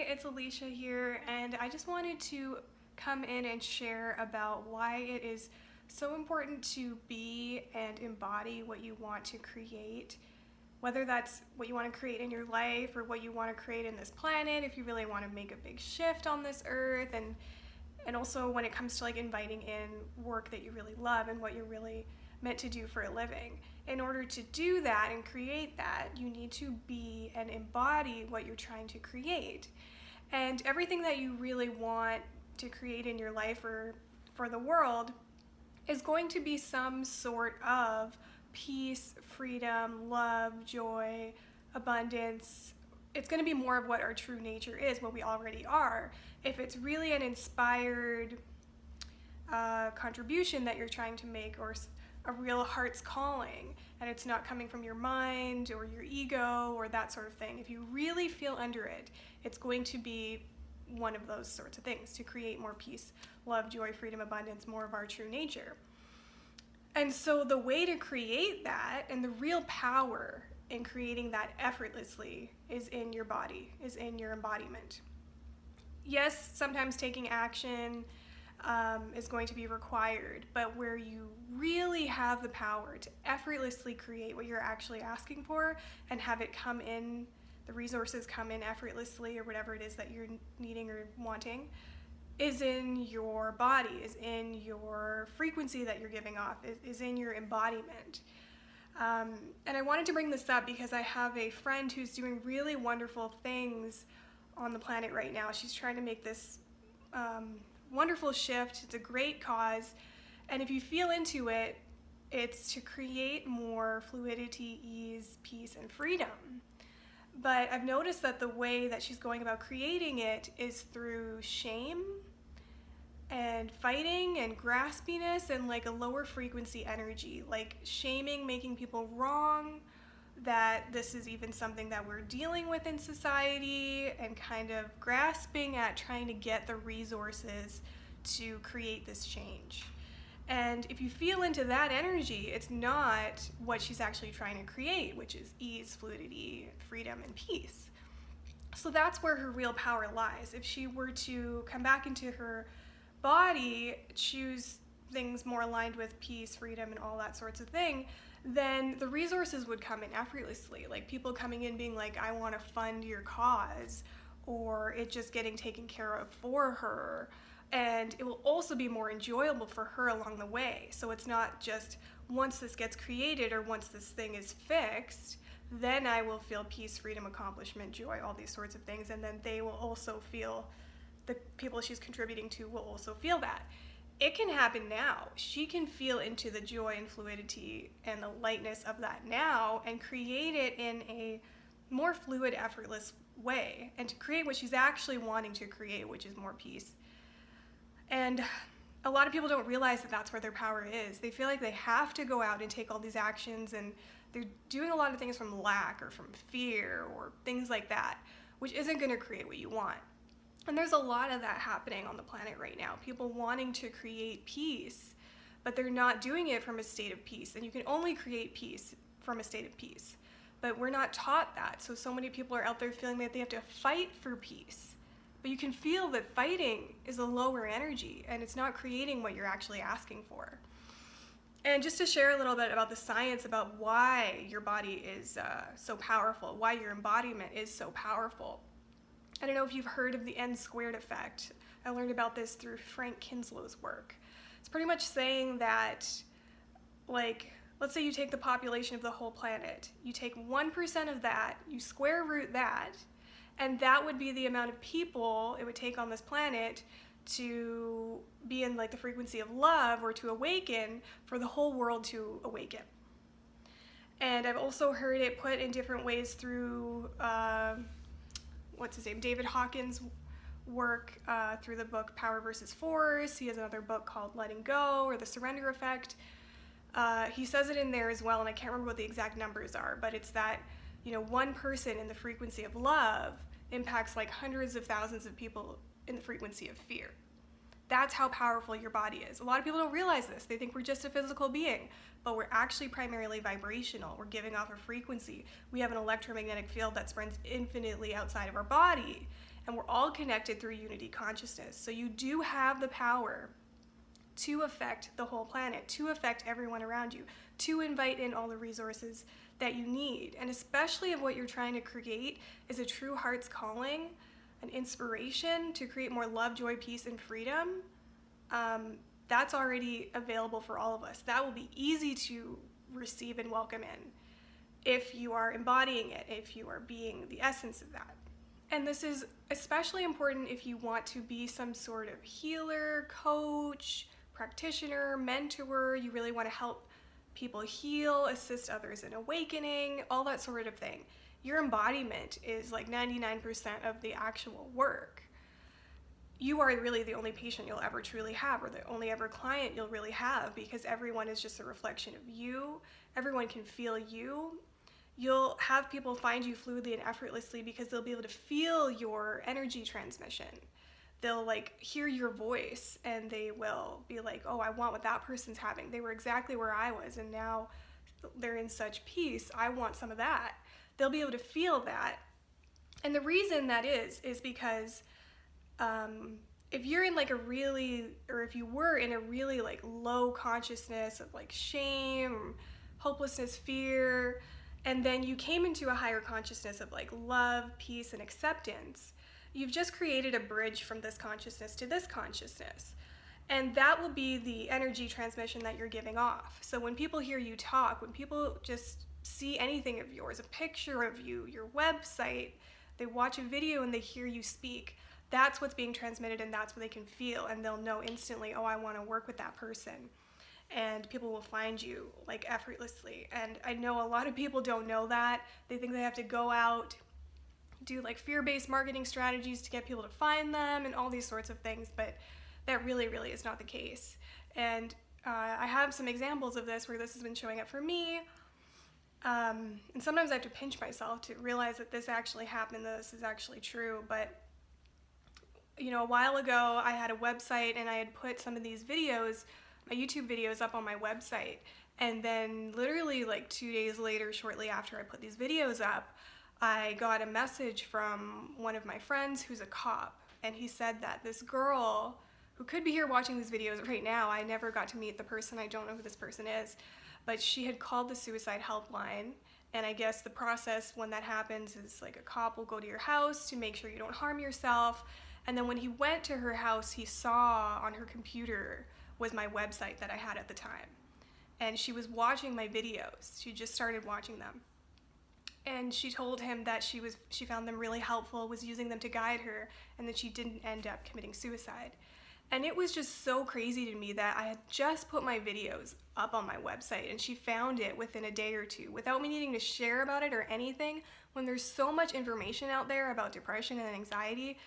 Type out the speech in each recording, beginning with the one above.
it's Alisha here, and I just wanted to come in and share about why it is so important to be and embody what you want to create, whether that's what you want to create in your life or what you want to create in this planet, if you really want to make a big shift on this earth, and also when it comes to like inviting in work that you really love and what you're really meant to do for a living. In order to do that and create that, you need to be and embody what you're trying to create. And everything that you really want to create in your life or for the world is going to be some sort of peace, freedom, love, joy, abundance. It's going to be more of what our true nature is, what we already are. If it's really an inspired contribution that you're trying to make, or a real heart's calling, and it's not coming from your mind or your ego or that sort of thing, if you really feel under it, it's going to be one of those sorts of things to create more peace, love, joy, freedom, abundance, more of our true nature. And so the way to create that, and the real power in creating that effortlessly, is in your body, is in your embodiment. Yes, sometimes taking action is going to be required, but where you really have the power to effortlessly create what you're actually asking for and have it come in, the resources come in effortlessly, or whatever it is that you're needing or wanting, is in your body, is in your frequency that you're giving off, is in your embodiment. And I wanted to bring this up because I have a friend who's doing really wonderful things on the planet right now. She's trying to make this wonderful shift. It's a great cause, and if you feel into it, it's to create more fluidity, ease, peace, and freedom. But I've noticed that the way that she's going about creating it is through shame and fighting and graspiness and like a lower frequency energy, like shaming, making people wrong, that this is even something that we're dealing with in society, and kind of grasping at trying to get the resources to create this change. And if you feel into that energy, it's not what she's actually trying to create, which is ease, fluidity, freedom, and peace. So that's where her real power lies. If she were to come back into her body, choose things more aligned with peace, freedom, and all that sorts of thing, then the resources would come in effortlessly. Like people coming in being like, I want to fund your cause, or it just getting taken care of for her. And it will also be more enjoyable for her along the way. So it's not just once this gets created or once this thing is fixed, then I will feel peace, freedom, accomplishment, joy, all these sorts of things. And then they will also feel, the people she's contributing to will also feel that. It can happen now. She can feel into the joy and fluidity and the lightness of that now and create it in a more fluid, effortless way, and to create what she's actually wanting to create, which is more peace. And a lot of people don't realize that that's where their power is. They feel like they have to go out and take all these actions, and they're doing a lot of things from lack or from fear or things like that, which isn't going to create what you want. And there's a lot of that happening on the planet right now. People wanting to create peace, but they're not doing it from a state of peace. And you can only create peace from a state of peace. But we're not taught that. So many people are out there feeling that they have to fight for peace. But you can feel that fighting is a lower energy, and it's not creating what you're actually asking for. And just to share a little bit about the science about why your body is so powerful, why your embodiment is so powerful. I don't know if you've heard of the N-squared effect. I learned about this through Frank Kinslow's work. It's pretty much saying that, like, let's say you take the population of the whole planet. You take 1% of that, you square root that, and that would be the amount of people it would take on this planet to be in like the frequency of love or to awaken, for the whole world to awaken. And I've also heard it put in different ways through David Hawkins' work through the book Power versus Force. He has another book called Letting Go, or The Surrender Effect. He says it in there as well, and I can't remember what the exact numbers are, but it's that, one person in the frequency of love impacts like hundreds of thousands of people in the frequency of fear. That's how powerful your body is. A lot of people don't realize this. They think we're just a physical being, but we're actually primarily vibrational. We're giving off a frequency. We have an electromagnetic field that spreads infinitely outside of our body. and we're all connected through unity consciousness. So you do have the power to affect the whole planet, to affect everyone around you, to invite in all the resources that you need. And especially if what you're trying to create is a true heart's calling, an inspiration to create more love, joy, peace, and freedom, that's already available for all of us. That will be easy to receive and welcome in if you are embodying it, if you are being the essence of that. And this is especially important if you want to be some sort of healer, coach, practitioner, mentor. You really want to help people heal, assist others in awakening, all that sort of thing. Your embodiment is like 99% of the actual work. You are really the only patient you'll ever truly have, or the only ever client you'll really have, because everyone is just a reflection of you. Everyone can feel you. You'll have people find you fluidly and effortlessly because they'll be able to feel your energy transmission. They'll like hear your voice and they will be like, oh, I want what that person's having. They were exactly where I was and now they're in such peace. I want some of that. They'll be able to feel that. And the reason that is because if you're in like a really, or if you were in a really like low consciousness of like shame, hopelessness, fear, and then you came into a higher consciousness of like love, peace, and acceptance, you've just created a bridge from this consciousness to this consciousness. And that will be the energy transmission that you're giving off. So when people hear you talk, when people just see anything of yours, a picture of you, your website, they watch a video and they hear you speak, that's what's being transmitted and that's what they can feel. And they'll know instantly, oh, I want to work with that person. And people will find you like effortlessly. And I know a lot of people don't know that. They think they have to go out, do like fear-based marketing strategies to get people to find them and all these sorts of things, but that really is not the case. And I have some examples of this where this has been showing up for me. And sometimes I have to pinch myself to realize that this actually happened, that this is actually true. But you know, a while ago I had a website and I had put some of these videos, my YouTube videos, up on my website. And then literally like 2 days later, shortly after I put these videos up, I got a message from one of my friends who's a cop. And he said that this girl who could be here watching these videos right now, I never got to meet the person, I don't know who this person is, but she had called the suicide helpline. And I guess the process when that happens is like a cop will go to your house to make sure you don't harm yourself. And then when he went to her house, he saw on her computer was my website that I had at the time. And she was watching my videos. She just started watching them. And she told him that she found them really helpful, was using them to guide her, and that she didn't end up committing suicide. And it was just so crazy to me that I had just put my videos up on my website and she found it within a day or two without me needing to share about it or anything, when there's so much information out there about depression and anxiety,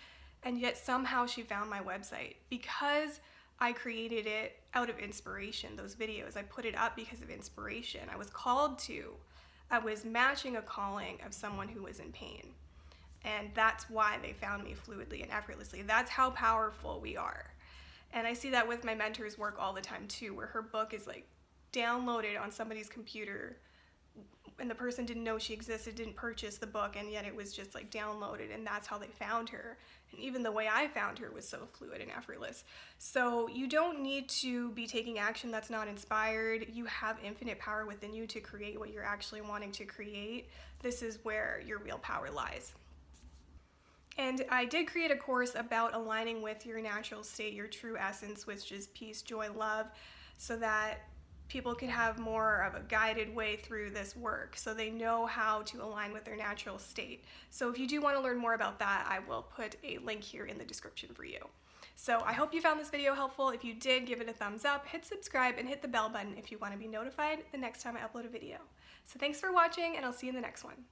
and yet somehow she found my website because I created it out of inspiration. Those videos, I put it up because of inspiration. I was called to. I was matching a calling of someone who was in pain. And that's why they found me fluidly and effortlessly. That's how powerful we are. And I see that with my mentor's work all the time too, where her book is like downloaded on somebody's computer and the person didn't know she existed, didn't purchase the book, and yet it was just like downloaded, and that's how they found her. And even the way I found her was so fluid and effortless. So you don't need to be taking action that's not inspired. You have infinite power within you to create what you're actually wanting to create. This is where your real power lies. And I did create a course about aligning with your natural state, your true essence, which is peace, joy, love, so that people can have more of a guided way through this work so they know how to align with their natural state. So if you do want to learn more about that, I will put a link here in the description for you. So I hope you found this video helpful. If you did, give it a thumbs up, hit subscribe, and hit the bell button if you want to be notified the next time I upload a video. So thanks for watching, and I'll see you in the next one.